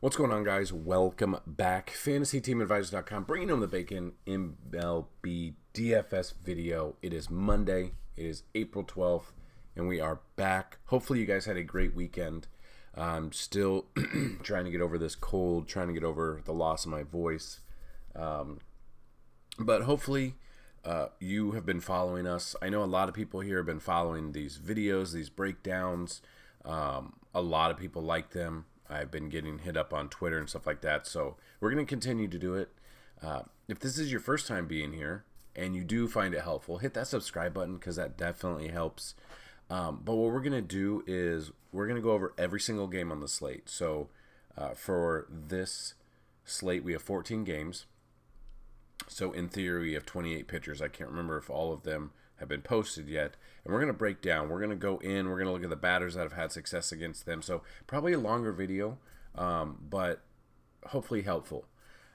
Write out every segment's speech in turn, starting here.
What's going on, guys? Welcome back. FantasyTeamAdvisors.com, bringing home the bacon MLB DFS video. It is Monday. It is April 12th, and we are back. Hopefully, you guys had a great weekend. I'm still trying to get over this cold, trying to get over the loss of my voice. But hopefully, you have been following us. I know a lot of people here have been following these videos, these breakdowns. A lot of people like them. I've been getting hit up on Twitter and stuff like that, so we're going to continue to do it. If this is your first time being here and you do find it helpful, hit that subscribe button because that definitely helps. But what we're going to do is we're going to go over every single game on the slate. So for this slate, we have 14 games. So in theory, we have 28 pitchers. I can't remember if all of them have been posted yet. And we're going to break down. We're going to go in. We're going to look at the batters that have had success against them. So probably a longer video, but hopefully helpful.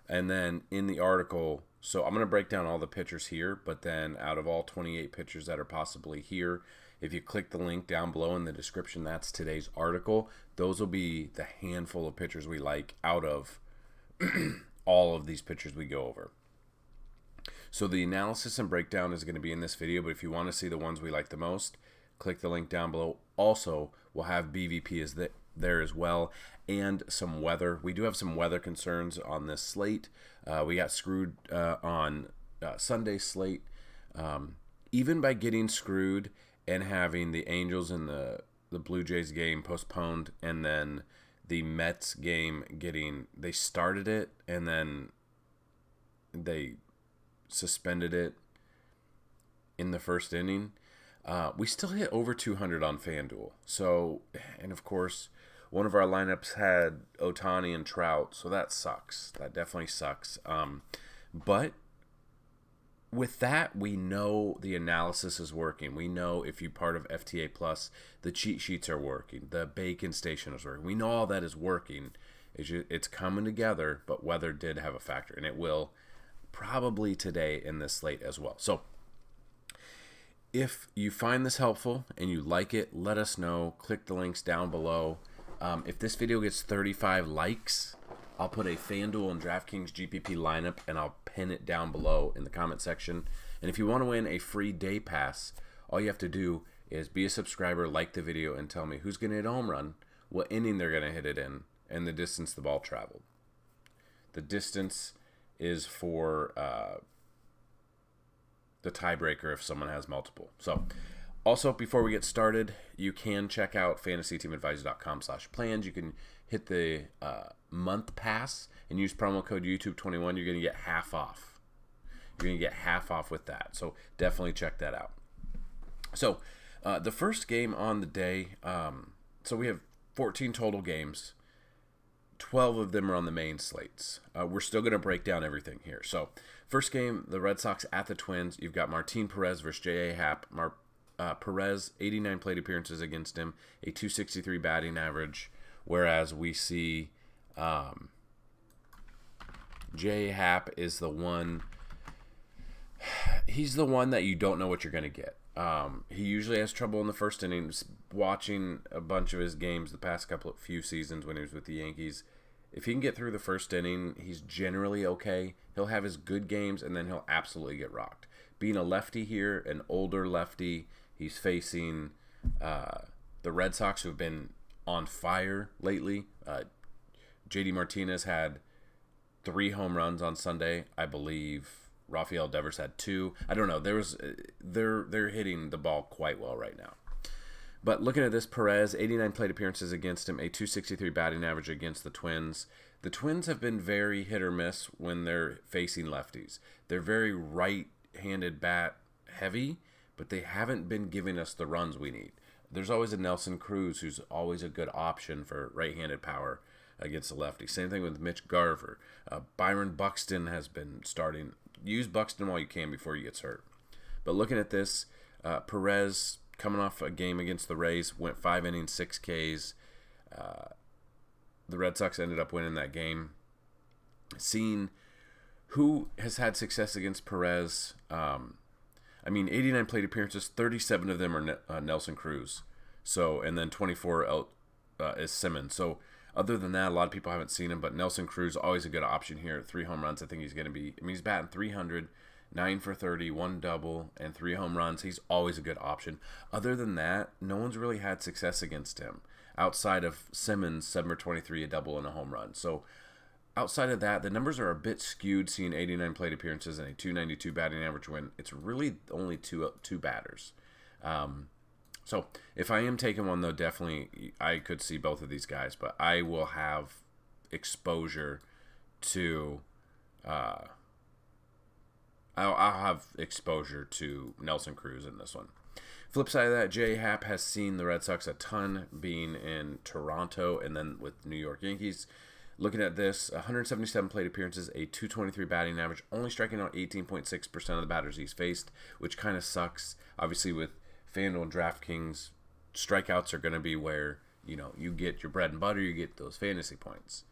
And then in the article, so I'm going to break down all the pitchers here, but then out of all 28 pitchers that are possibly here, if you click the link down below in the description, that's today's article. Those will be the handful of pitchers we like out of all of these pitchers we go over. So the analysis and breakdown is going to be in this video, but if you want to see the ones we like the most, click the link down below. Also, we'll have BVP there as well, and some weather. We do have some weather concerns on this slate. We got screwed on Sunday's slate. Even by getting screwed and having the Angels and the Blue Jays game postponed, and then the Mets game they started it, and then they suspended it in the first inning. We still hit over 200 on FanDuel. So, and of course, one of our lineups had Ohtani and Trout, so that sucks. That definitely sucks. But with that, we know the analysis is working. We know if you're part of FTA Plus, the cheat sheets are working. The bacon station is working. We know all that is working. It's coming together, but weather did have a factor, and it will probably today in this slate as well. So if you find this helpful and you like it, let us know. Click the links down below. If this video gets 35 likes, I'll put a FanDuel and DraftKings GPP lineup and I'll pin it down below in the comment section. And if you want to win a free day pass, all you have to do is be a subscriber, like the video, and tell me who's going to hit a home run, what inning they're going to hit it in, and the distance the ball traveled. The distance is for the tiebreaker if someone has multiple. So, also, before we get started, you can check out FantasyTeamAdvisors.com/plans. You can hit the month pass and use promo code YouTube21. You're going to get half off. You're going to get half off with that. So, definitely check that out. So, the first game on the day, so we have 14 total games. 12 of them are on the main slates. We're still going to break down everything here. So, first game, the Red Sox at the Twins. You've got Martin Perez versus J.A. Happ. Perez, 89 plate appearances against him, a 263 batting average, whereas we see J.A. Happ is the one. He's the one that you don't know what you're going to get. He usually has trouble in the first innings. Watching a bunch of his games the past few seasons when he was with the Yankees, if he can get through the first inning, he's generally okay. He'll have his good games, and then he'll absolutely get rocked. Being a lefty here, an older lefty, he's facing the Red Sox, who have been on fire lately. JD Martinez had 3 home runs on Sunday, I believe. Rafael Devers had 2. I don't know. They're hitting the ball quite well right now. But looking at this, Perez, 89 plate appearances against him, a 263 batting average against the Twins. The Twins have been very hit or miss when they're facing lefties. They're very right-handed bat heavy, but they haven't been giving us the runs we need. There's always a Nelson Cruz who's always a good option for right-handed power against the lefty. Same thing with Mitch Garver. Byron Buxton has been starting. Use Buxton while you can before he gets hurt. But looking at this, Perez, coming off a game against the Rays, went 5 innings, 6 Ks. The Red Sox ended up winning that game. Seeing who has had success against Perez, 89 plate appearances, 37 of them are Nelson Cruz. So, and then 24 is Simmons. So, Other than that, a lot of people haven't seen him, but Nelson Cruz, always a good option here. 3 home runs. I think he's going to be, he's batting 300, 9 for 30, 1 double, and 3 home runs. He's always a good option. Other than that, no one's really had success against him outside of Simmons, 7 for 23, a double, and a home run. So outside of that, the numbers are a bit skewed, seeing 89 plate appearances and a 292 batting average when it's really only two batters. So if I am taking one, though, definitely I could see both of these guys, but I will have exposure to I'll have exposure to Nelson Cruz in this one. Flip side of that, J. Happ has seen the Red Sox a ton, being in Toronto and then with New York Yankees. Looking at this, 177 plate appearances, a 223 batting average, only striking out 18.6% of the batters he's faced, which kind of sucks. Obviously, with FanDuel and DraftKings, strikeouts are going to be where, you get your bread and butter, you get those fantasy points.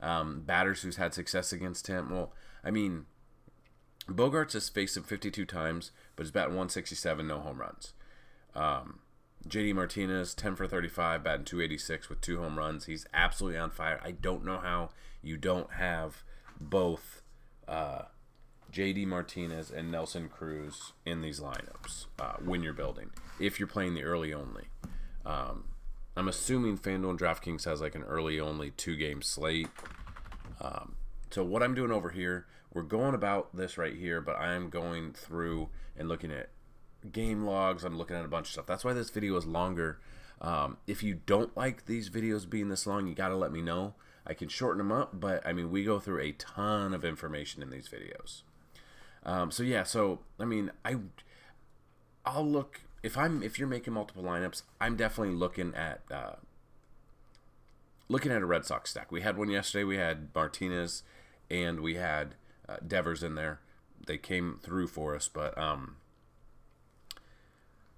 Batters who's had success against him, well, I mean, Bogarts has faced him 52 times, but he's batting 167, no home runs. JD Martinez, 10 for 35, batting 286 with 2 home runs. He's absolutely on fire. I don't know how you don't have both JD Martinez and Nelson Cruz in these lineups when you're building, if you're playing the early only. I'm assuming FanDuel and DraftKings has like an early only 2-game slate. So what I'm doing over here, we're going about this right here, but I'm going through and looking at game logs. I'm looking at a bunch of stuff. That's why this video is longer. If you don't like these videos being this long, you got to let me know. I can shorten them up, but I mean, we go through a ton of information in these videos. I'll look if you're making multiple lineups. I'm definitely looking at a Red Sox stack. We had one yesterday. We had Martinez and we had Devers in there. They came through for us, but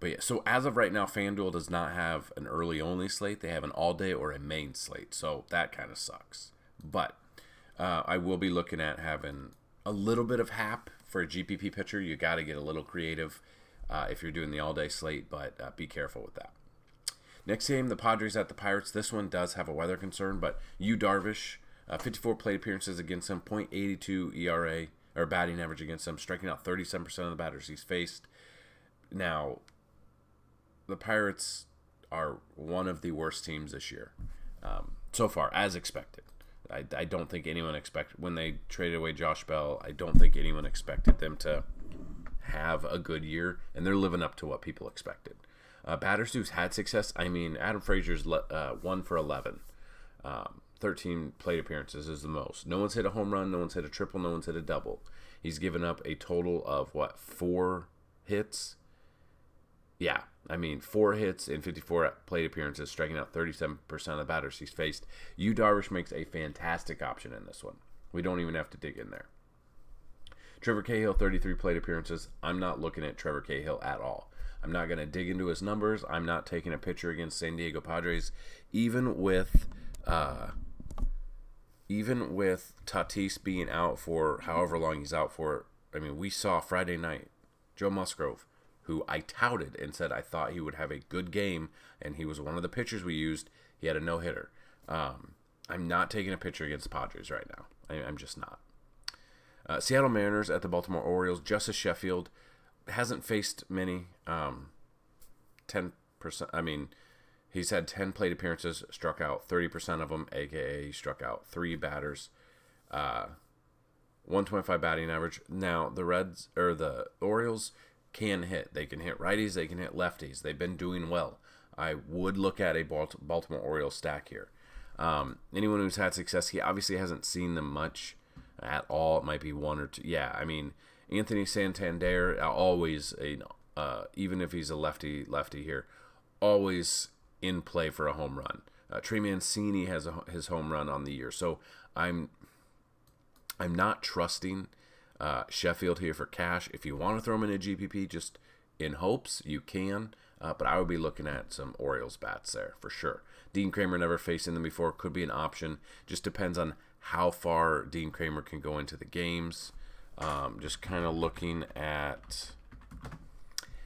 yeah. So as of right now, FanDuel does not have an early only slate. They have an all day or a main slate. So that kind of sucks. But I will be looking at having a little bit of Hap for a GPP pitcher. You got to get a little creative if you're doing the all day slate, but be careful with that. Next game, the Padres at the Pirates. This one does have a weather concern, but Darvish, 54 plate appearances against him, .82 ERA or batting average against him, striking out 37% of the batters he's faced. Now, the Pirates are one of the worst teams this year so far, as expected. I don't think anyone expected, when they traded away Josh Bell, I don't think anyone expected them to have a good year, and they're living up to what people expected. Batters who's had success, I mean, Adam Frazier's 1 for 11. 13 plate appearances is the most. No one's hit a home run, no one's hit a triple, no one's hit a double. He's given up a total of, 4 hits? Yeah, I mean, 4 hits in 54 plate appearances, striking out 37% of the batters he's faced. Darvish makes a fantastic option in this one. We don't even have to dig in there. Trevor Cahill, 33 plate appearances. I'm not looking at Trevor Cahill at all. I'm not going to dig into his numbers. I'm not taking a pitcher against San Diego Padres. Even with Tatis being out for however long he's out for, I mean, we saw Friday night, Joe Musgrove, who I touted and said I thought he would have a good game, and he was one of the pitchers we used. He had a no-hitter. I'm not taking a pitcher against the Padres right now. I'm just not. Seattle Mariners at the Baltimore Orioles. Justice Sheffield hasn't faced many. 10%. I mean, he's had 10 plate appearances, struck out 30% of them, a.k.a. he struck out 3 batters. 125 batting average. Now, the Orioles can hit. They can hit righties. They can hit lefties. They've been doing well. I would look at a Baltimore Orioles stack here. Anyone who's had success, he obviously hasn't seen them much at all. It might be 1 or 2. Yeah, I mean, Anthony Santander, always, even if he's a lefty here, always in play for a home run. Trey Mancini has his home run on the year. So I'm not trusting Sheffield here for cash. If you want to throw him in a GPP, just in hopes, you can. But I would be looking at some Orioles bats there for sure. Dean Kramer, never facing them before, could be an option. Just depends on how far Dean Kramer can go into the games. Just kind of looking at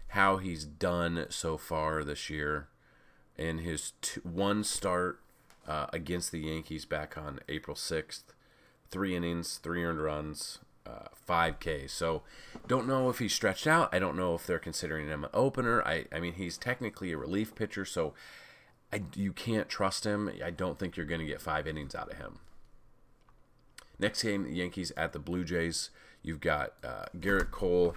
how he's done so far this year. In his 1 start against the Yankees back on April 6th. 3 innings, 3 earned runs, 5 Ks. So don't know if he's stretched out. I don't know if they're considering him an opener. I mean, he's technically a relief pitcher, so you can't trust him. I don't think you're going to get 5 innings out of him. Next game, the Yankees at the Blue Jays. You've got Garrett Cole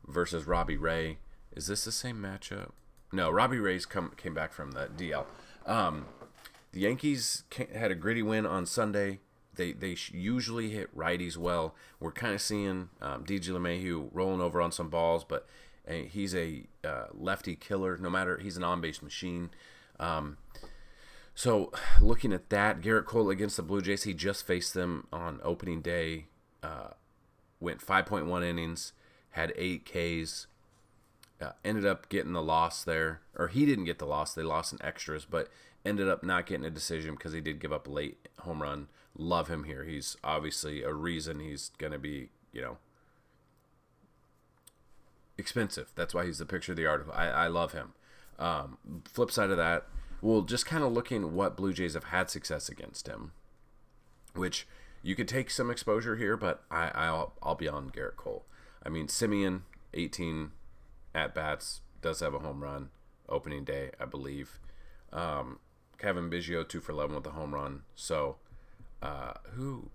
versus Robbie Ray. Is this the same matchup? No, Robbie Ray's came back from the DL. The Yankees had a gritty win on Sunday. They usually hit righties well. We're kind of seeing DJ LeMahieu rolling over on some balls, but he's a lefty killer. No matter, he's an on-base machine. So looking at that, Garrett Cole against the Blue Jays, he just faced them on opening day. Went 5.1 innings, had 8 Ks. Ended up getting the loss there, or he didn't get the loss. They lost in extras, but ended up not getting a decision because he did give up a late home run. Love him here. He's obviously a reason he's going to be, expensive. That's why he's the picture of the article. I love him. Flip side of that, well, just kind of looking what Blue Jays have had success against him, which you could take some exposure here, but I'll be on Garrett Cole. I mean, Simeon, 18 at-bats, does have a home run opening day, I believe. Kevin Biggio, 2 for 11 with a home run. So, Teoscar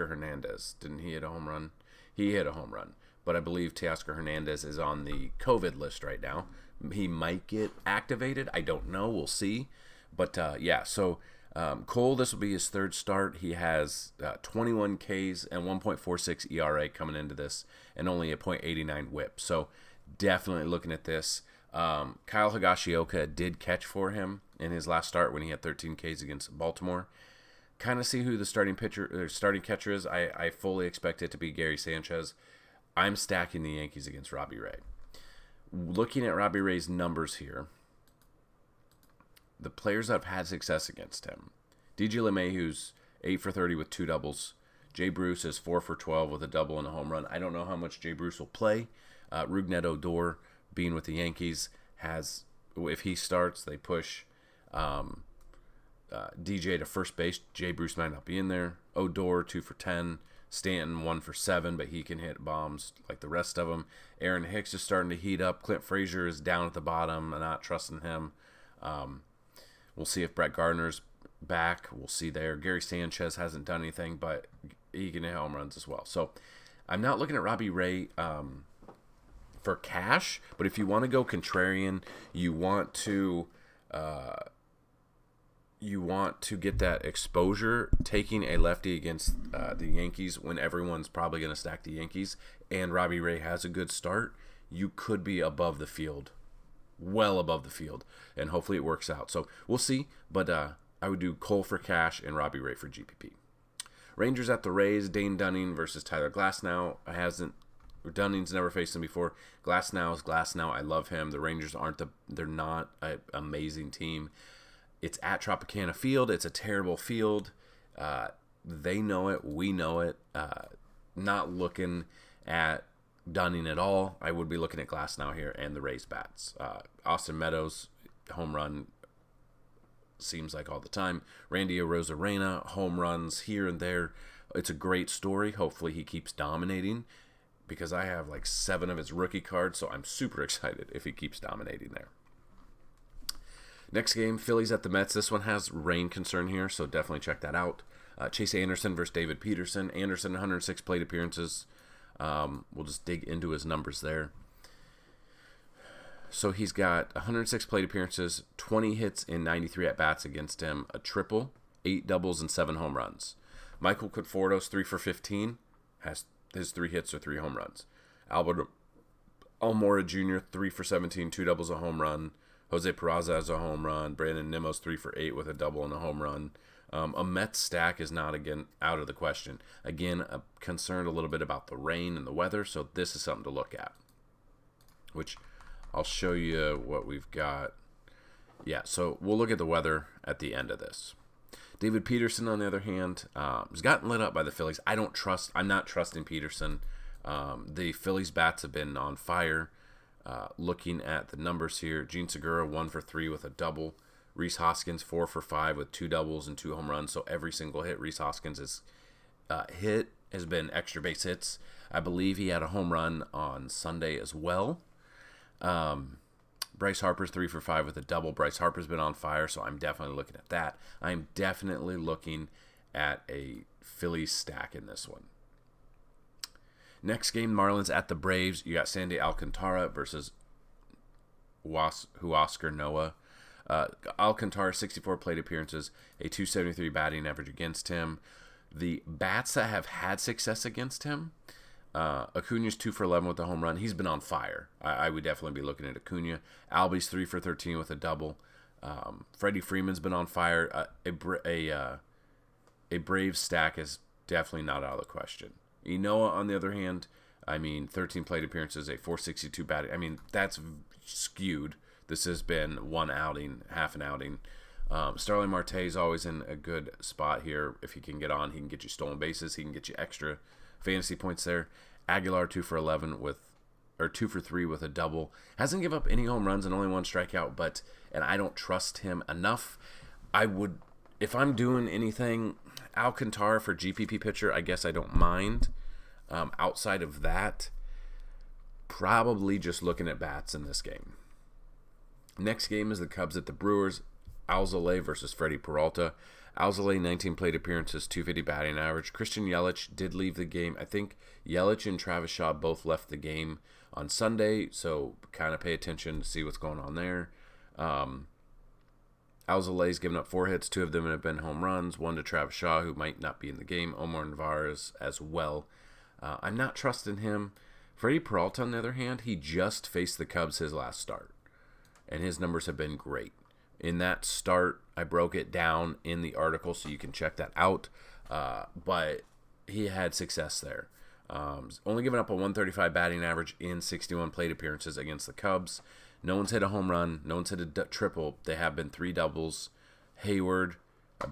Hernandez. Didn't he hit a home run? He hit a home run. But I believe Teoscar Hernandez is on the COVID list right now. He might get activated. I don't know. We'll see. But, so Cole, this will be his 3rd start. He has 21 Ks and 1.46 ERA coming into this and only a .89 whip. So, definitely looking at this. Kyle Higashioka did catch for him in his last start when he had 13 Ks against Baltimore. Kind of see who the starting catcher is. I fully expect it to be Gary Sanchez. I'm stacking the Yankees against Robbie Ray. Looking at Robbie Ray's numbers here, the players that have had success against him: DJ LeMahieu's 8 for 30 with 2 doubles. Jay Bruce is 4 for 12 with a double and a home run. I don't know how much Jay Bruce will play. Rougned Odor, being with the Yankees, has, if he starts, they push DJ to first base. Jay Bruce might not be in there. Odor, 2 for 10. Stanton, 1 for 7, but he can hit bombs like the rest of them. Aaron Hicks is starting to heat up. Clint Frazier is down at the bottom. I'm not trusting him. We'll see if Brett Gardner's back. We'll see there. Gary Sanchez hasn't done anything, but he can hit home runs as well. So I'm not looking at Robbie Ray for cash, but if you want to go contrarian, you want to get that exposure, taking a lefty against the Yankees when everyone's probably going to stack the Yankees, and Robbie Ray has a good start, you could be above the field, well above the field, and hopefully it works out. So we'll see, but I would do Cole for cash and Robbie Ray for GPP. Rangers at the Rays, Dane Dunning versus Tyler Glasnow. Dunning's never faced him before. Glasnow is Glasnow. I love him. The Rangers they're not an amazing team. It's at Tropicana Field. It's a terrible field. They know it. We know it. Not looking at Dunning at all. I would be looking at Glasnow here and the Rays bats. Austin Meadows, home run seems like all the time. Randy Arozarena, home runs here and there. It's a great story. Hopefully he keeps dominating, because I have like 7 of his rookie cards, so I'm super excited if he keeps dominating there. Next game, Phillies at the Mets. This one has rain concern here, so definitely check that out. Chase Anderson versus David Peterson. Anderson, 106 plate appearances. We'll just dig into his numbers there. So he's got 106 plate appearances, 20 hits in 93 at-bats against him, a triple, 8 doubles, and 7 home runs. Michael Conforto's 3 for 15, has his 3 hits or 3 home runs. Albert Almora Jr., 3 for 17, 2 doubles, a home run. Jose Peraza has a home run. Brandon Nimmo's 3 for 8 with a double and a home run. A Mets stack is not, again, out of the question. Again, concerned a little bit about the rain and the weather, so this is something to look at, which I'll show you what we've got. Yeah, so we'll look at the weather at the end of this. David Peterson, on the other hand, has gotten lit up by the Phillies. I'm not trusting Peterson. The Phillies bats have been on fire. Looking at the numbers here, Gene Segura, 1 for 3 with a double. Rhys Hoskins 4 for 5 with 2 doubles and 2 home runs. So every single hit Rhys Hoskins has hit has been extra base hits. I believe he had a home run on Sunday as well. Bryce Harper's 3 for 5 with a double. Bryce Harper's been on fire, so I'm definitely looking at that. I'm definitely looking at a Phillies stack in this one. Next game, Marlins at the Braves. You got Sandy Alcantara versus Huascar Noah. Alcantara, 64 plate appearances, a 273 batting average against him. The bats that have had success against him, Acuna's 2 for 11 with a home run. He's been on fire. I would definitely be looking at Acuna. Albies 3 for 13 with a double. Freddie Freeman's been on fire. A Braves stack is definitely not out of the question. Enoa, on the other hand, 13 plate appearances, a 462 batting. That's skewed. This has been one outing, half an outing. Starling Marte is always in a good spot here. If he can get on, he can get you stolen bases. He can get you extra fantasy points there. Aguilar 2 for 3 with a double. Hasn't given up any home runs and only 1 strikeout, and I don't trust him enough. If I'm doing anything, Alcantara for GPP pitcher, I guess I don't mind. Outside of that, probably just looking at bats in this game. Next game is the Cubs at the Brewers. Alzolay versus Freddie Peralta. Alzolay, 19 plate appearances, 250 batting average. Christian Yelich did leave the game. I think Yelich and Travis Shaw both left the game on Sunday, so kind of pay attention to see what's going on there. Alzolay's given up 4 hits. 2 of them have been home runs. 1 to Travis Shaw, who might not be in the game. Omar Narvaez as well. I'm not trusting him. Freddie Peralta, on the other hand, he just faced the Cubs his last start, and his numbers have been great. In that start, I broke it down in the article, so you can check that out. But he had success there. Only giving up a 135 batting average in 61 plate appearances against the Cubs. No one's hit a home run. No one's hit a triple. They have been 3 doubles. Hayward,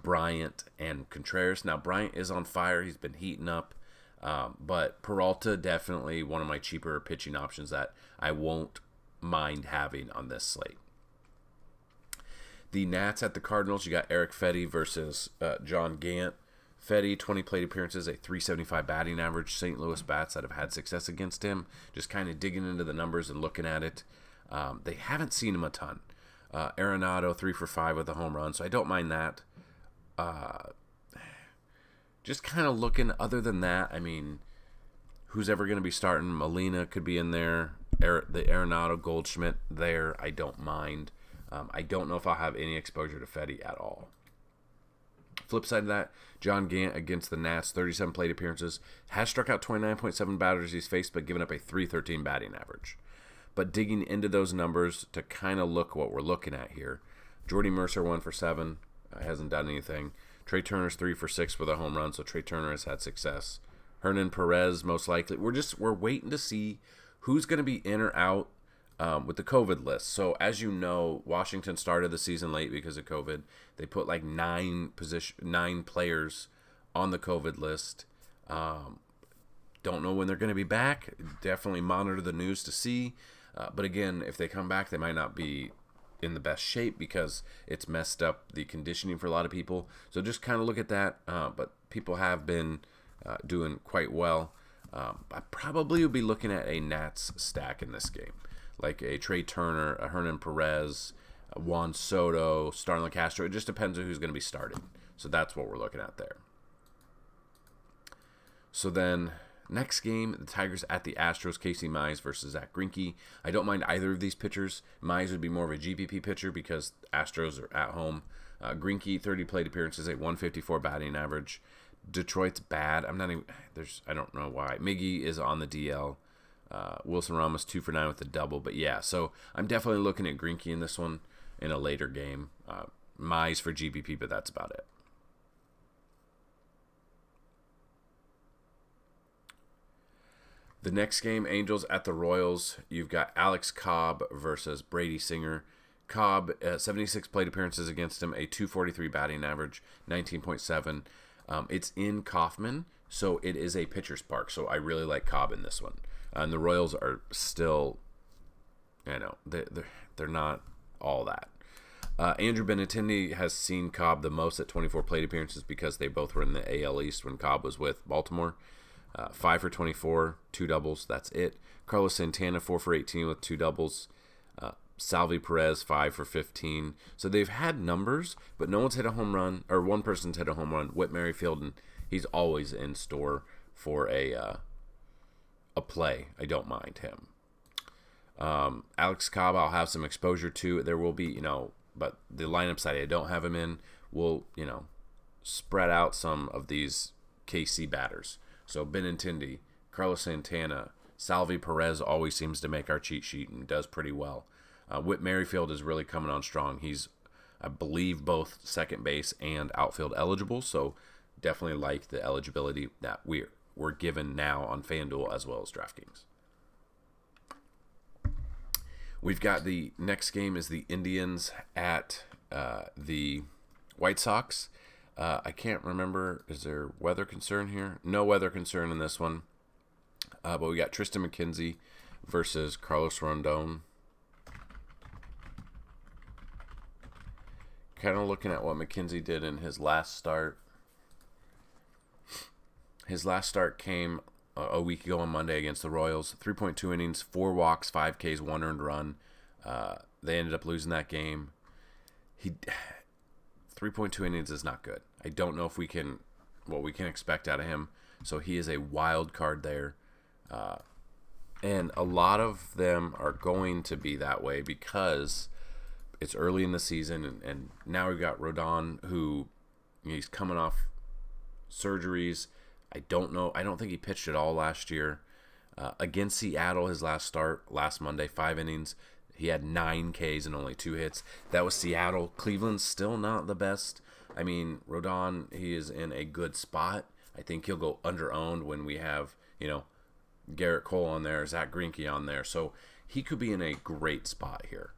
Bryant, and Contreras. Now, Bryant is on fire. He's been heating up. But Peralta, definitely one of my cheaper pitching options that I won't mind having on this slate. The Nats at the Cardinals, you got Eric Fedde versus John Gant. Fedde, 20 plate appearances, a 375 batting average. St. Louis bats that have had success against him. Just kind of digging into the numbers and looking at it. They haven't seen him a ton. Arenado, 3 for 5 with a home run, so I don't mind that. Just kind of looking, other than that, who's ever going to be starting? Molina could be in there. The Arenado, Goldschmidt there, I don't mind. I don't know if I'll have any exposure to Fedde at all. Flip side of that, John Gant against the Nats, 37 plate appearances, has struck out 29.7 batters he's faced, but given up a 313 batting average. But digging into those numbers to kind of look what we're looking at here, Jordy Mercer 1 for 7, hasn't done anything. Trey Turner's 3 for 6 with a home run, so Trey Turner has had success. Hernan Perez, most likely. We're waiting to see who's going to be in or out with the COVID list. So as you know, Washington started the season late because of COVID. They put like 9 players on the COVID list. Don't know when they're going to be back. Definitely monitor the news to see. But again, if they come back, they might not be in the best shape because it's messed up the conditioning for a lot of people. So just kind of look at that. But people have been doing quite well. I probably would be looking at a Nats stack in this game, like a Trey Turner, a Hernan Perez, a Juan Soto, Starlin Castro. It just depends on who's going to be starting. So that's what we're looking at there. So then, next game, the Tigers at the Astros, Casey Mize versus Zach Greinke. I don't mind either of these pitchers. Mize would be more of a GPP pitcher because Astros are at home. Greinke, 30 plate appearances, a 154 batting average. Detroit's bad. I don't know why. Miggy is on the DL. Wilson Ramos 2 for 9 with a double. But yeah, so I'm definitely looking at Greinke in this one in a later game. Mize for GPP, but that's about it. The next game, Angels at the Royals. You've got Alex Cobb versus Brady Singer. Cobb, 76 plate appearances against him, a 243 batting average, 19.7. It's in Kauffman, so it is a pitcher's park. So I really like Cobb in this one. And the Royals are still, they're not all that. Andrew Benintendi has seen Cobb the most at 24 plate appearances because they both were in the AL East when Cobb was with Baltimore. 5 for 24, 2 doubles. That's it. Carlos Santana, 4 for 18 with 2 doubles. Salvi Perez, 5 for 15. So they've had numbers, but no one's hit a home run, or one person's hit a home run. Whit Merrifield, and he's always in store for a play. I don't mind him. Alex Cobb, I'll have some exposure to. There will be, but the lineup side I don't have him in will, spread out some of these KC batters. So Benintendi, Carlos Santana, Salvi Perez always seems to make our cheat sheet and does pretty well. Whit Merrifield is really coming on strong. He's, I believe, both second base and outfield eligible, so definitely like the eligibility that we're given now on FanDuel as well as DraftKings. We've got the next game is the Indians at the White Sox. I can't remember. Is there weather concern here? No weather concern in this one. But we got Tristan McKenzie versus Carlos Rondon. Kind of looking at what McKenzie did in his last start. His last start came a week ago on Monday against the Royals. 3.2 innings, 4 walks, 5 Ks, 1 earned run. They ended up losing that game. 3.2 innings is not good. I don't know if we can expect out of him. So he is a wild card there. And a lot of them are going to be that way because it's early in the season, and now we've got Rodon, who he's coming off surgeries. I don't know. I don't think he pitched at all last year. Against Seattle, his last start, last Monday, 5 innings. He had 9 Ks and only 2 hits. That was Seattle. Cleveland's still not the best. I mean, Rodon, he is in a good spot. I think he'll go under-owned when we have, Garrett Cole on there, Zach Greinke on there. So he could be in a great spot here.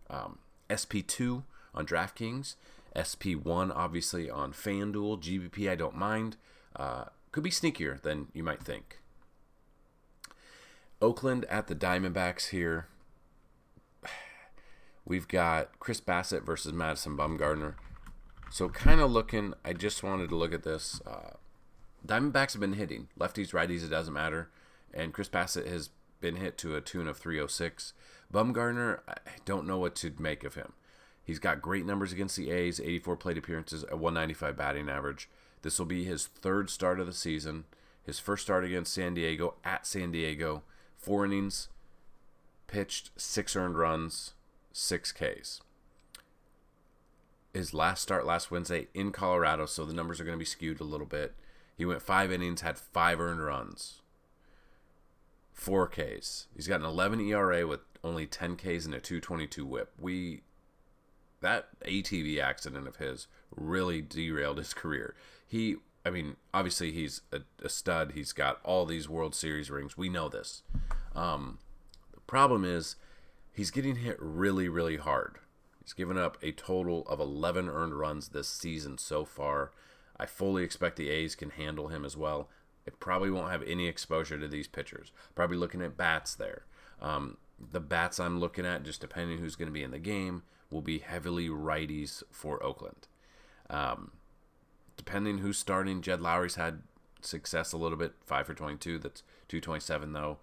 SP2 on DraftKings. SP1, obviously, on FanDuel. GBP, I don't mind. Could be sneakier than you might think. Oakland at the Diamondbacks here. We've got Chris Bassett versus Madison Bumgarner. So kind of looking, I just wanted to look at this. Diamondbacks have been hitting. Lefties, righties, it doesn't matter. And Chris Bassett has been hit to a tune of 306. Bumgarner, I don't know what to make of him. He's got great numbers against the A's, 84 plate appearances, a 195 batting average. This will be his 3rd start of the season. His first start against San Diego, at San Diego. 4 innings, pitched, 6 earned runs, 6 Ks. His last start last Wednesday in Colorado, so the numbers are going to be skewed a little bit. He went 5 innings, had 5 earned runs, 4 Ks. He's got an 11 ERA with only 10 Ks and a 2.22 whip. That ATV accident of his really derailed his career. Obviously he's a stud. He's got all these World Series rings. We know this. The problem is he's getting hit really, really hard. He's given up a total of 11 earned runs this season so far. I fully expect the A's can handle him as well. It probably won't have any exposure to these pitchers. Probably looking at bats there. The bats I'm looking at, just depending who's going to be in the game, will be heavily righties for Oakland. Depending who's starting, Jed Lowry's had success a little bit, 5 for 22. That's 227 though.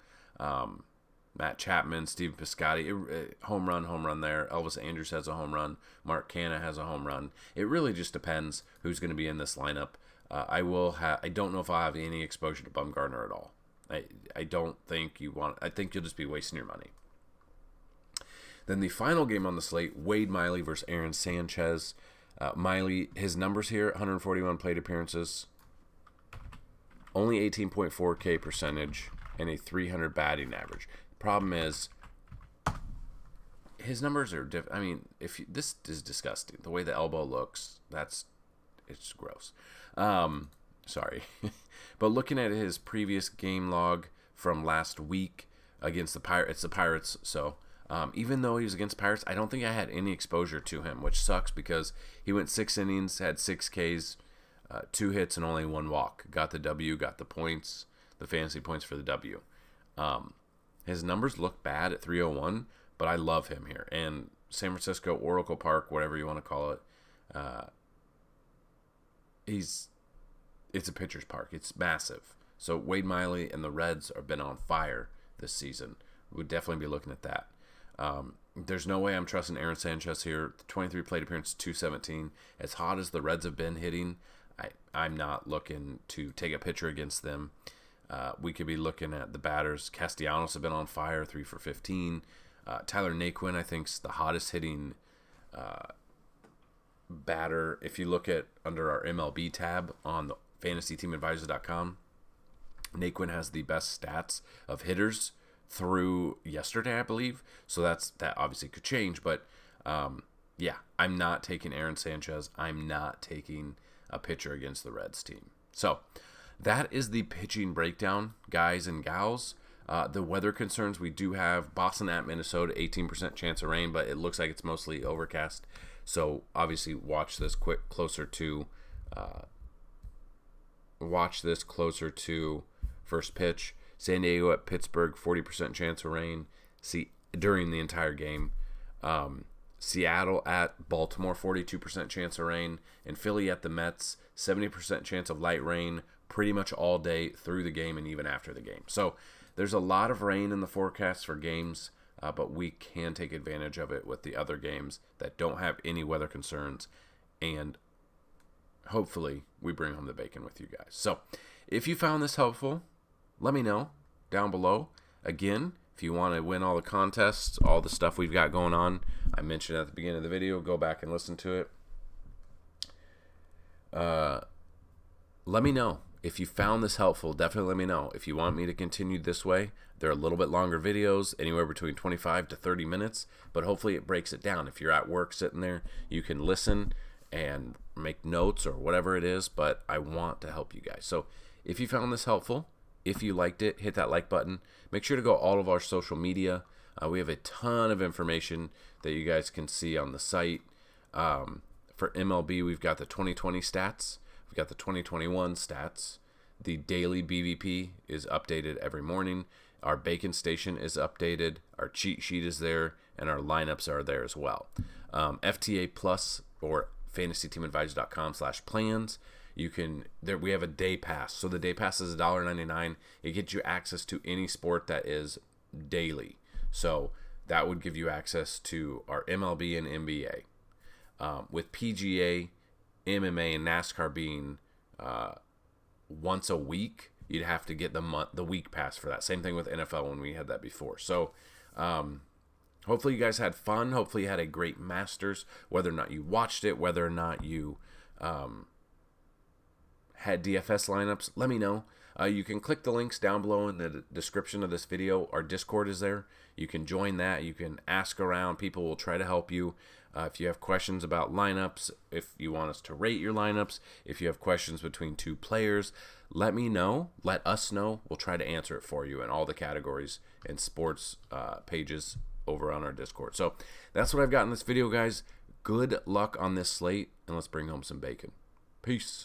Matt Chapman, Steven Piscotty, home run there. Elvis Andrus has a home run. Mark Canha has a home run. It really just depends who's going to be in this lineup. I don't know if I'll have any exposure to Bumgarner at all. I don't think you want. I think you'll just be wasting your money. Then the final game on the slate, Wade Miley versus Aaron Sanchez. Miley, his numbers here, 141 plate appearances, only 18.4 K percentage, and a 300 batting average. Problem is, his numbers are different. This is disgusting. The way the elbow looks, it's gross. Sorry. But looking at his previous game log from last week against the Pirates, it's the Pirates, so even though he was against Pirates, I don't think I had any exposure to him, which sucks because he went 6 innings, had 6 Ks, 2 hits, and only 1 walk. Got the W, got the points, the fantasy points for the W. His numbers look bad at 301, but I love him here. And San Francisco, Oracle Park, whatever you want to call it. It's a pitcher's park. It's massive. So Wade Miley and the Reds have been on fire this season. We'd definitely be looking at that. There's no way I'm trusting Aaron Sanchez here. 23 plate appearance, 217. As hot as the Reds have been hitting, I'm not looking to take a pitcher against them. We could be looking at the batters. Castellanos have been on fire, 3 for 15. Tyler Naquin, I think, is the hottest hitting batter. If you look at under our MLB tab on the fantasyteamadvisor.com, Naquin has the best stats of hitters through yesterday, I believe. So that obviously could change, but yeah, I'm not taking Aaron Sanchez. I'm not taking a pitcher against the Reds team. So that is the pitching breakdown, guys and gals. The weather concerns, we do have Boston at Minnesota, 18% chance of rain, but it looks like it's mostly overcast. So obviously watch this closer to first pitch. San Diego at Pittsburgh, 40% chance of rain during the entire game. Seattle at Baltimore, 42% chance of rain. And Philly at the Mets, 70% chance of light rain pretty much all day through the game and even after the game. So there's a lot of rain in the forecast for games, but we can take advantage of it with the other games that don't have any weather concerns. And hopefully we bring home the bacon with you guys. So if you found this helpful, let me know down below. Again, if you want to win all the contests, all the stuff we've got going on, I mentioned at the beginning of the video, go back and listen to it. Let me know. If you found this helpful, definitely let me know. If you want me to continue this way, they're a little bit longer videos, anywhere between 25 to 30 minutes, but hopefully it breaks it down. If you're at work sitting there, you can listen and make notes or whatever it is, but I want to help you guys. So if you found this helpful, if you liked it, hit that like button. Make sure to go all of our social media. We have a ton of information that you guys can see on the site. For MLB, we've got the 2020 stats. We've got the 2021 stats. The daily BVP is updated every morning. Our Bacon Station is updated. Our cheat sheet is there, and our lineups are there as well. FTA Plus or fantasyteamadvisor.com/plans. We have a day pass. So the day pass is $1.99. It gets you access to any sport that is daily. So that would give you access to our MLB and NBA. With PGA, MMA, and NASCAR being once a week, you'd have to get the week pass for that. Same thing with NFL when we had that before. So hopefully you guys had fun. Hopefully you had a great Masters, whether or not you watched it, whether or not you had DFS lineups, let me know. You can click the links down below in the description of this video. Our Discord is there. You can join that. You can ask around. People will try to help you. If you have questions about lineups, if you want us to rate your lineups, if you have questions between two players, let me know. Let us know. We'll try to answer it for you in all the categories and sports pages over on our Discord. So that's what I've got in this video, guys. Good luck on this slate, and let's bring home some bacon. Peace.